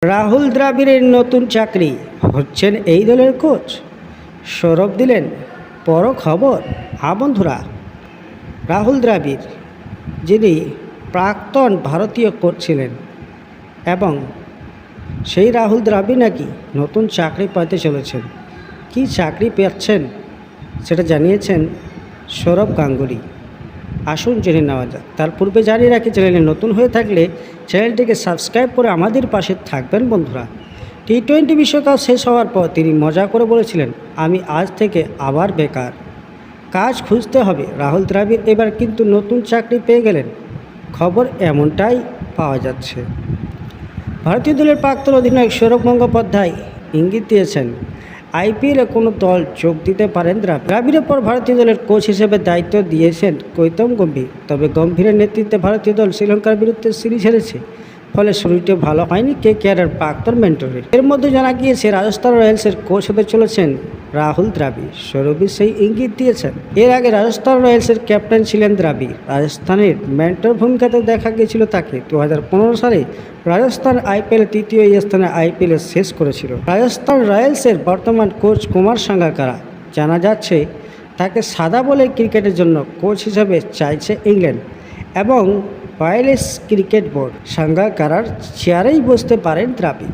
রাহুল দ্রাবিড়ের নতুন চাকরি, হচ্ছেন এই দলের কোচ। সৌরভ দিলেন বড় খবর। বন্ধুরা, রাহুল দ্রাবিড় যিনি প্রাক্তন ভারতীয় কোচ ছিলেন এবং সেই রাহুল দ্রাবিড় নাকি নতুন চাকরি পাইতে চলেছেন। কি চাকরি পেয়েছেন সেটা জানিয়েছেন সৌরভ গাঙ্গুলি। আসুন জেনে নেওয়া যাক। তার পূর্বে জানিয়ে রাখি, চ্যানেলে নতুন হয়ে থাকলে চ্যানেলটিকে সাবস্ক্রাইব করে আমাদের পাশে থাকবেন। বন্ধুরা, টি-20 বিশ্বকাপ শেষ হওয়ার পর তিনি মজা করে বলেছিলেন, আমি আজ থেকে আবার বেকার, কাজ খুঁজতে হবে। রাহুল দ্রাবিড় এবার কিন্তু নতুন চাকরি পেয়ে গেলেন, খবর এমনটাই পাওয়া যাচ্ছে। ভারতীয় দলের প্রাক্তন অধিনায়ক সৌরভ গঙ্গোপাধ্যায় ইঙ্গিত দিয়েছেন, আইপিএলে কোনো দল যোগ দিতে পারেন দ্রাবিড়ের পর ভারতীয় দলের কোচ হিসেবে দায়িত্ব দিয়েছেন গৌতম গম্ভীর। তবে গম্ভীরের নেতৃত্বে ভারতীয় দল শ্রীলঙ্কার বিরুদ্ধে সিরিজ হেরেছে, ফলে শুরুটি ভালো হয়নি কেকেআরের প্রাক্তন মেন্টরের। এর মধ্যে জানা গিয়েছে রাজস্থান রয়্যালসের কোচ হতে চলেছেন রাহুল দ্রাবিড়। সৌরভী সেই ইঙ্গিত দিয়েছেন। এর আগে রাজস্থান রয়্যালসের ক্যাপ্টেন ছিলেন দ্রাবিড়। রাজস্থানের মেন্টর ভূমিকাতে দেখা গিয়েছিল তাকে। 2015 সালে রাজস্থান আইপিএল তৃতীয় স্থানে আইপিএল শেষ করেছিল। রাজস্থান রয়্যালসের বর্তমান কোচ কুমার সাঙ্গাকারা। জানা যাচ্ছে তাকে সাদা বলের ক্রিকেটের জন্য কোচ হিসেবে চাইছে ইংল্যান্ড এবং ওয়াইল্ডস ক্রিকেট বোর্ড। সাঙ্গাকারার চেয়ারেই বসতে পারেন দ্রাবিড়।